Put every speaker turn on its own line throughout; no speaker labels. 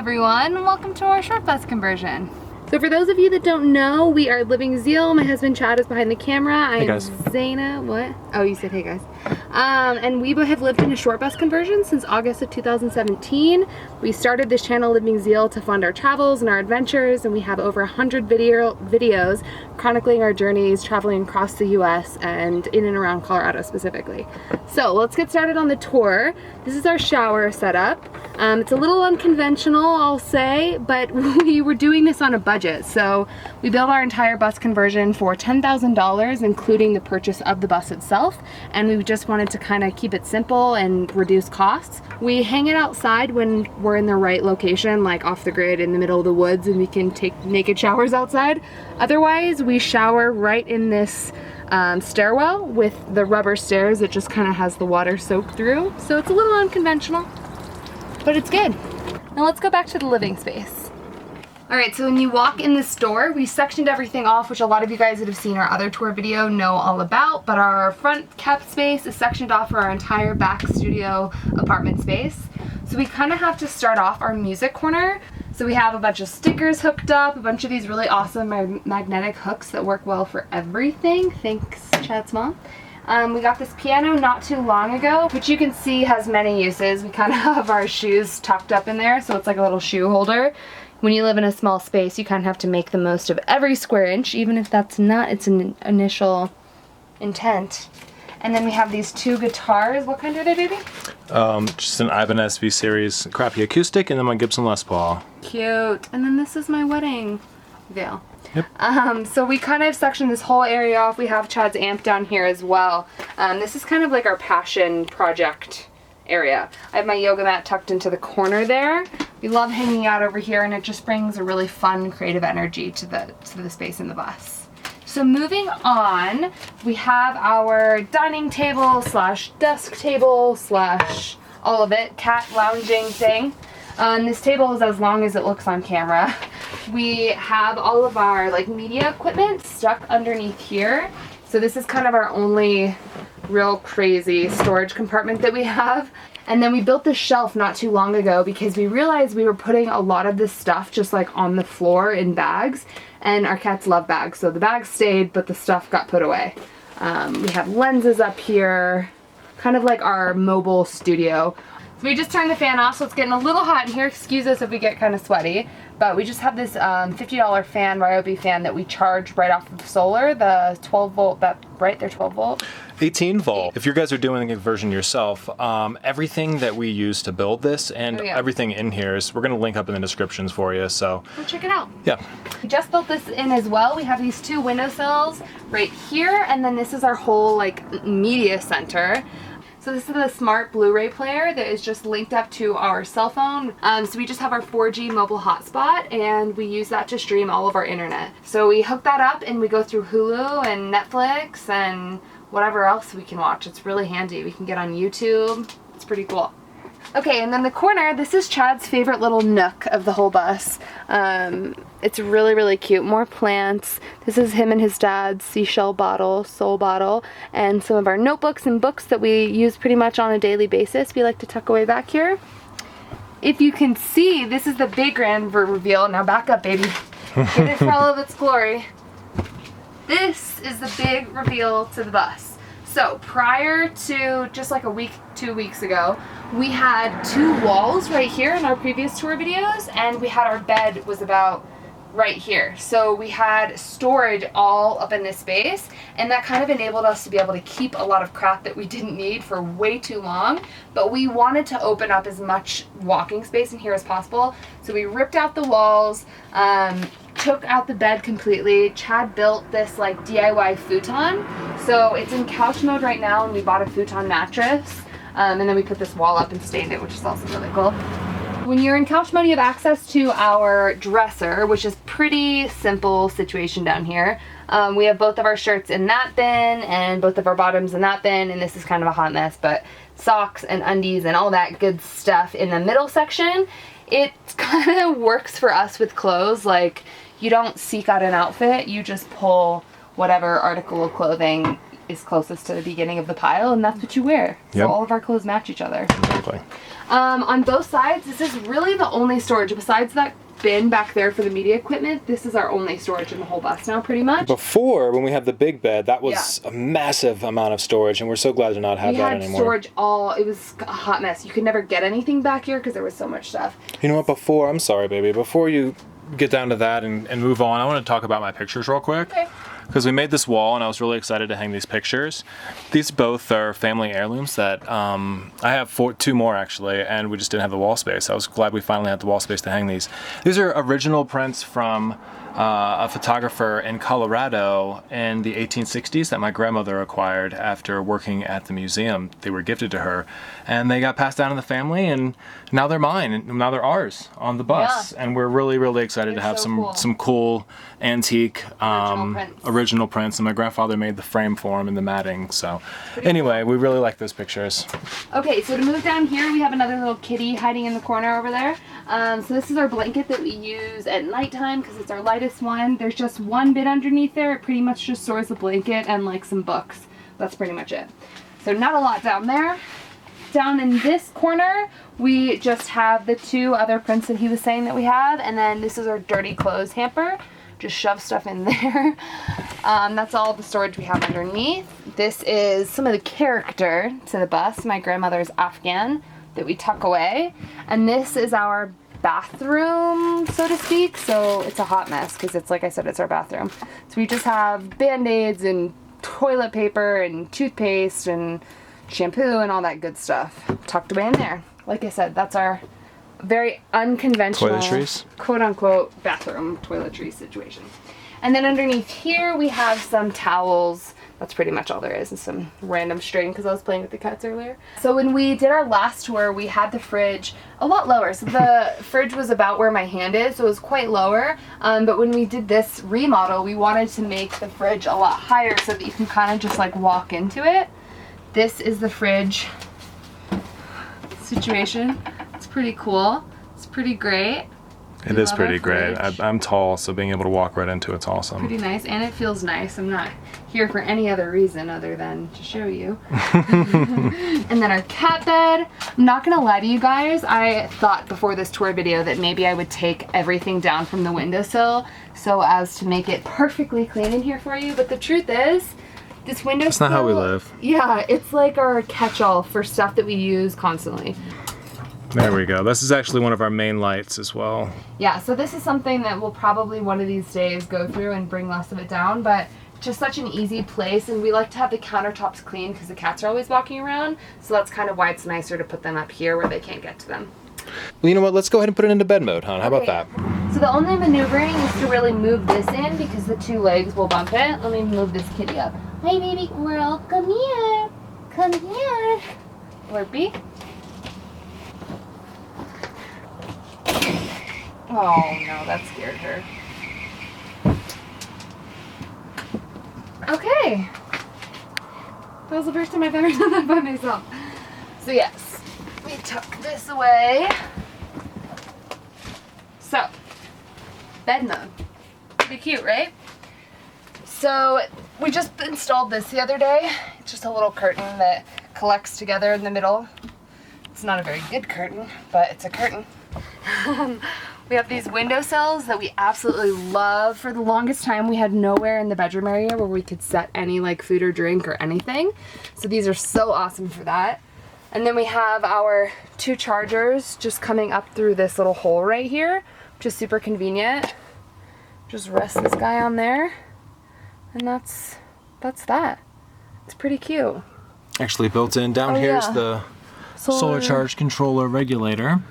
everyone, and welcome to our short bus conversion. So for those of you that don't know, we are Living Zeal. My husband Chad is behind the camera.
Hey guys.
Zaynah. What? Oh, you said hey guys. And we have lived in a short bus conversion since August of 2017. We started this channel Living Zeal to fund our travels and our adventures, and we have over 100 videos chronicling our journeys traveling across the US and in and around Colorado specifically. So let's get started on the tour. This is our shower setup. It's a little unconventional, I'll say, but we were doing this on a budget. So we built our entire bus conversion for $10,000, including the purchase of the bus itself, and we just wanted to kind of keep it simple and reduce costs. We hang it outside when we're in the right location, like off the grid in the middle of the woods, and we can take naked showers outside. Otherwise, we shower right in this stairwell with the rubber stairs that just kind of has the water soaked through. So it's a little unconventional, but it's good. Now let's go back to the living space. All right, so when you walk in this door, we sectioned everything off, which a lot of you guys that have seen our other tour video know all about, but our front cap space is sectioned off for our entire back studio apartment space. So we kind of have to start off our music corner. So we have a bunch of stickers hooked up, a bunch of these really awesome magnetic hooks that work well for everything. Thanks, Chad's mom. We got this piano not too long ago, which you can see has many uses. We kind of have our shoes tucked up in there, so it's like a little shoe holder. When you live in a small space, you kind of have to make the most of every square inch, even if that's not its initial intent. And then we have these two guitars. What kind are they, baby?
Just an Ibanez V Series crappy acoustic, and then my Gibson Les Paul.
Cute. And then this is my wedding veil.
Yep.
So we kind of sectioned this whole area off. We have Chad's amp down here as well. This is kind of like our passion project area. I have my yoga mat tucked into the corner there. We love hanging out over here, and it just brings a really fun, creative energy to the space in the bus. So moving on, we have our dining table slash desk table slash all of it, cat lounging thing. This table is as long as it looks on camera. We have all of our media equipment stuck underneath here. So this is kind of our only real crazy storage compartment that we have. And then we built this shelf not too long ago because we realized we were putting a lot of this stuff just on the floor in bags, and our cats love bags. So the bags stayed, but the stuff got put away. We have lenses up here, kind of like our mobile studio. So we just turned the fan off, so it's getting a little hot in here. Excuse us if we get kind of sweaty, but we just have this $50 fan, Ryobi fan, that we charge right off of solar, the 12 volt, they're 12 volt?
18 volt. If you guys are doing the conversion yourself, everything that we use to build this and everything in here we're going to link up in the descriptions for you, so
go check it out.
Yeah.
We just built this in as well. We have these two windowsills right here, and then this is our whole media center. So this is the smart Blu-ray player that is just linked up to our cell phone. So we just have our 4G mobile hotspot, and we use that to stream all of our internet. So we hook that up and we go through Hulu and Netflix and whatever else we can watch. It's really handy. We can get on YouTube. It's pretty cool. Okay, and then the corner, this is Chad's favorite little nook of the whole bus. It's really, really cute. More plants. This is him and his dad's seashell bottle, soul bottle, and some of our notebooks and books that we use pretty much on a daily basis. We like to tuck away back here. If you can see, this is the big grand reveal. Now back up, baby. Give it for all of its glory. This is the big reveal to the bus. So prior to just a week, 2 weeks ago, we had two walls right here in our previous tour videos, and we had our bed was about right here. So we had storage all up in this space, and that kind of enabled us to be able to keep a lot of crap that we didn't need for way too long, but we wanted to open up as much walking space in here as possible. So we ripped out the walls, took out the bed completely. Chad built this DIY futon. So it's in couch mode right now, and we bought a futon mattress. And then we put this wall up and stained it, which is also really cool. When you're in couch mode, you have access to our dresser, which is pretty simple situation down here. We have both of our shirts in that bin and both of our bottoms in that bin, and this is kind of a hot mess, but socks and undies and all that good stuff in the middle section. It kind of works for us with clothes. You don't seek out an outfit, you just pull whatever article of clothing is closest to the beginning of the pile, and that's what you wear. So all of our clothes match each other.
Exactly.
On both sides, this is really the only storage. Besides that bin back there for the media equipment, this is our only storage in the whole bus now, pretty much.
Before, when we had the big bed, that was a massive amount of storage, and we're so glad to not have that anymore.
Storage it was a hot mess. You could never get anything back here because there was so much stuff.
You know what, I'm sorry, baby, before you get down to that and move on, I want to talk about my pictures real quick.
Okay.
Because we made this wall and I was really excited to hang these pictures. These both are family heirlooms that I have two more actually, and we just didn't have the wall space. I was glad we finally had the wall space to hang these. These are original prints from a photographer in Colorado in the 1860s that my grandmother acquired after working at the museum. They were gifted to her, and they got passed down in the family, and now they're mine, and now they're ours on the bus. And we're really, really excited to have some cool antique original prints, and my grandfather made the frame for them and the matting. So anyway, we really like those pictures.
Okay, so to move down here, we have another little kitty hiding in the corner over there. So this is our blanket that we use at nighttime because it's our lightest one. There's just one bit underneath there. It pretty much just stores the blanket and like some books. That's pretty much it. So not a lot down there. Down in this corner, we just have the two other prints that he was saying that we have, and then this is our dirty clothes hamper. Just shove stuff in there. That's all the storage we have underneath. This is some of the character to the bus. My grandmother's Afghan that we tuck away, and this is our bathroom, so to speak. So it's a hot mess because it's, like I said, it's our bathroom. So we just have band-aids and toilet paper and toothpaste and shampoo and all that good stuff tucked away in there. Like I said, that's our very unconventional
toiletries,
quote-unquote bathroom toiletry situation. And then underneath here we have some towels. That's pretty much all there is, and some random string because I was playing with the cats earlier. So when we did our last tour, we had the fridge a lot lower. So the fridge was about where my hand is, so it was quite lower. But when we did this remodel, we wanted to make the fridge a lot higher so that you can kind of just like walk into it. This is the fridge situation. It's pretty cool. It's pretty great.
It is pretty great. I'm tall, so being able to walk right into it's awesome.
Pretty nice, and it feels nice. I'm not here for any other reason other than to show you. And then our cat bed. I'm not gonna lie to you guys, I thought before this tour video that maybe I would take everything down from the windowsill so as to make it perfectly clean in here for you, but the truth is, this windowsill...
That's not how we live.
Yeah, it's like our catch-all for stuff that we use constantly.
There we go. This is actually one of our main lights as well.
Yeah, so this is something that we'll probably one of these days go through and bring less of it down, but just such an easy place, and we like to have the countertops clean because the cats are always walking around, so that's kind of why it's nicer to put them up here where they can't get to them.
Well, you know what? Let's go ahead and put it into bed mode, hon. How about that?
So the only maneuvering is to really move this in because the two legs will bump it. Let me move this kitty up. Hi, baby girl. Come here. Come here. Slurpee. Oh no, that scared her. Okay. That was the first time I've ever done that by myself. So yes, we tuck this away. So, bed mode. Pretty cute, right? So, we just installed this the other day. It's just a little curtain that collects together in the middle. It's not a very good curtain, but it's a curtain. We have these windowsills that we absolutely love. For the longest time, we had nowhere in the bedroom area where we could set any like food or drink or anything. So these are so awesome for that. And then we have our two chargers just coming up through this little hole right here, which is super convenient. Just rest this guy on there, and that's that. It's pretty cute.
Actually built in down here's the solar charge controller regulator.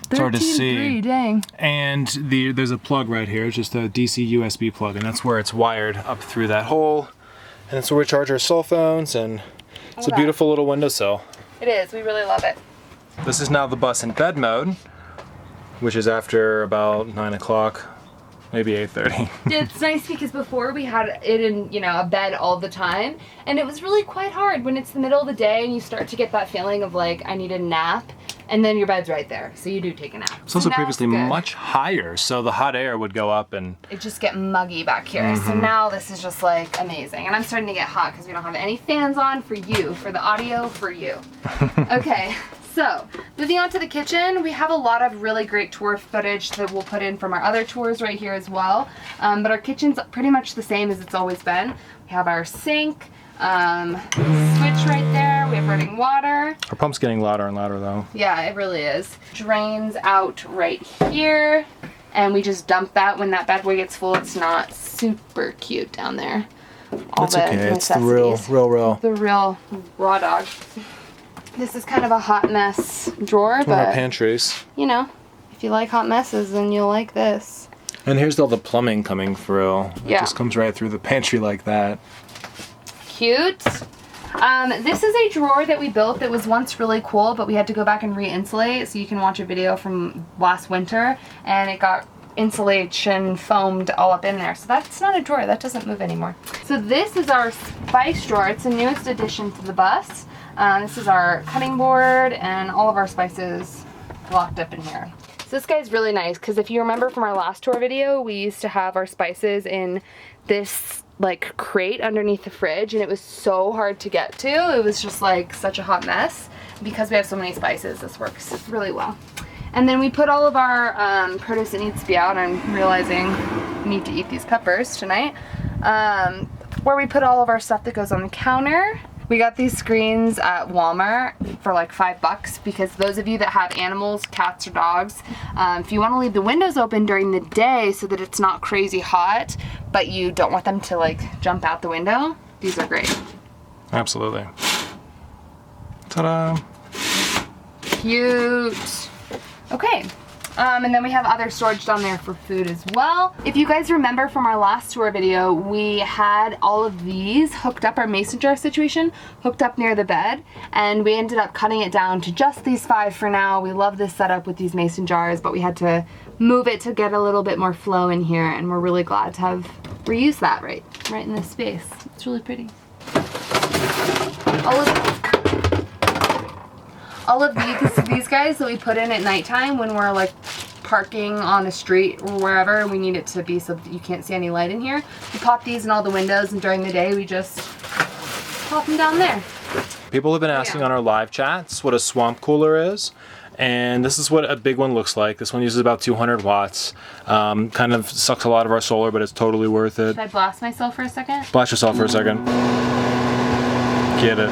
It's hard to see.
Dang.
And there's a plug right here. It's just a DC USB plug, and that's where it's wired up through that hole. And that's where we charge our cell phones, and it's a beautiful little windowsill.
It is. We really love it.
This is now the bus in bed mode, which is after about 9 o'clock, maybe 8:30.
It's nice because before we had it in, a bed all the time, and it was really quite hard when it's the middle of the day and you start to get that feeling of like, I need a nap. And then your bed's right there, so you do take a nap.
It's also previously much higher, so the hot air would go up and...
It just get muggy back here. So now this is just like amazing. And I'm starting to get hot because we don't have any fans on for you, for the audio, for you. Okay, So, moving on to the kitchen, we have a lot of really great tour footage that we'll put in from our other tours right here as well. But our kitchen's pretty much the same as it's always been. We have our sink, switch right there, we have running water.
Our pump's getting louder and louder though. Yeah,
it really is. Drains out right here, and we just dump that when that bad boy gets full. It's not super cute down there.
That's okay, it's the real.
The real raw dog. This is kind of a hot mess drawer, but
our pantries.
You know, if you like hot messes, then you'll like this.
And here's all the plumbing coming through. It
Yeah.
just comes right through the pantry like that.
Cute. This is a drawer that we built that was once really cool, but we had to go back and re-insulate. So you can watch a video from last winter, and it got insulation foamed all up in there. So that's not a drawer, that doesn't move anymore. So this is our spice drawer. It's the newest addition to the bus. This is our cutting board and all of our spices locked up in here. So this guy's really nice because if you remember from our last tour video, we used to have our spices in this like crate underneath the fridge, and it was so hard to get to. It was just like such a hot mess. Because we have so many spices, this works really well. And then we put all of our produce that needs to be out. I'm realizing we need to eat these peppers tonight. Where we put all of our stuff that goes on the counter. We got these screens at Walmart for like $5 because those of you that have animals, cats or dogs, if you want to leave the windows open during the day so that it's not crazy hot, but you don't want them to like jump out the window, these are great.
Absolutely. Ta-da!
Cute. Okay. And then we have other storage down there for food as well. If you guys remember from our last tour video, we had all of these hooked up, our mason jar situation, hooked up near the bed, and we ended up cutting it down to just these 5 for now. We love this setup with these mason jars, but we had to move it to get a little bit more flow in here, and we're really glad to have reused that right in this space. It's really pretty. All of these guys that we put in at nighttime when we're like parking on a street or wherever we need it to be so that you can't see any light in here. We pop these in all the windows, and during the day we just pop them down there.
People have been asking on our live chats what a swamp cooler is. And this is what a big one looks like. This one uses about 200 watts. Kind of sucks a lot of our solar, but it's totally worth it.
Should I blast myself for a second?
Blast yourself for a second. Get it.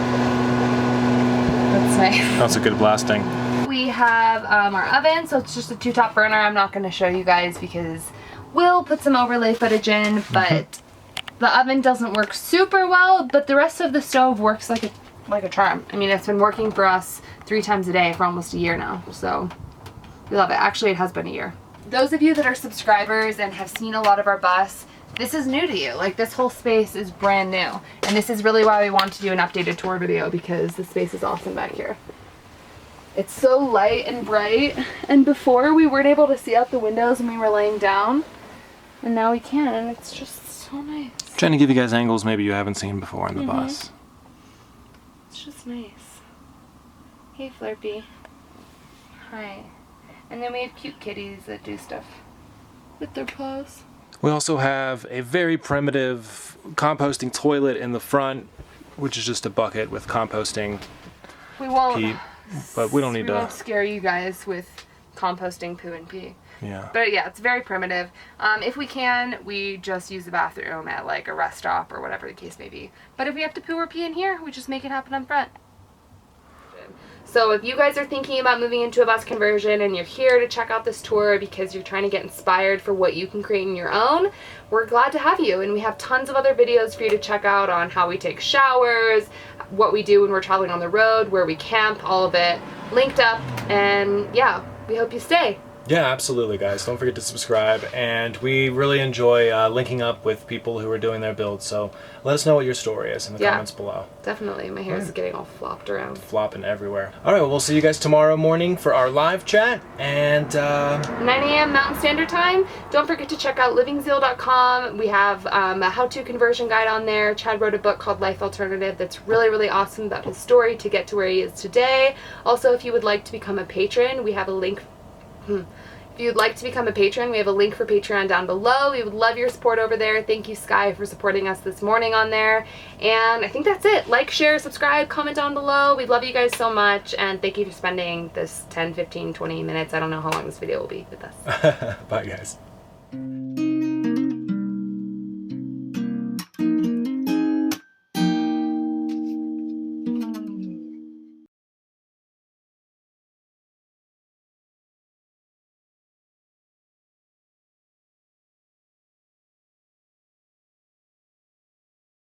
That's nice.
That's a good blasting.
We have our oven, so it's just a 2-top burner. I'm not going to show you guys because we'll put some overlay footage in, but the oven doesn't work super well, but the rest of the stove works like a charm. I mean, it's been working for us 3 times a day for almost a year now, so we love it. Actually, it has been a year. Those of you that are subscribers and have seen a lot of our bus, this is new to you. Like, this whole space is brand new. And this is really why we want to do an updated tour video, because the space is awesome back here. It's so light and bright. And before, we weren't able to see out the windows when we were laying down. And now we can, and it's just so nice.
Trying to give you guys angles maybe you haven't seen before in the bus.
It's just nice. Hey, Flurpy. Hi. And then we have cute kitties that do stuff with their paws.
We also have a very primitive composting toilet in the front, which is just a bucket with composting pee, but we don't need to.
We won't scare you guys with composting poo and pee.
Yeah.
But yeah, it's very primitive. If we can, we just use the bathroom at like a rest stop or whatever the case may be. But if we have to poo or pee in here, we just make it happen up front. So if you guys are thinking about moving into a bus conversion and you're here to check out this tour because you're trying to get inspired for what you can create in your own, we're glad to have you. And we have tons of other videos for you to check out on how we take showers, what we do when we're traveling on the road, where we camp, all of it linked up. And yeah, we hope you stay.
Yeah, absolutely, guys. Don't forget to subscribe. And we really enjoy linking up with people who are doing their builds. So let us know what your story is in the comments below.
Definitely. My hair is getting all flopped around.
Flopping everywhere. All right, well, we'll see you guys tomorrow morning for our live chat. And
9 a.m. Mountain Standard Time. Don't forget to check out livingzeal.com. We have a how-to conversion guide on there. Chad wrote a book called Life Alternative that's really, really awesome about his story to get to where he is today. Also, if you would like to become a patron, we have a link. If If you'd like to become a patron, we have a link for Patreon down below. We would love your support over there. Thank you, Sky, for supporting us this morning on there. And I think that's it. Like, share, subscribe, comment down below. We love you guys so much, and thank you for spending this 10, 15, 20 minutes. I don't know how long this video will be with us.
Bye, guys.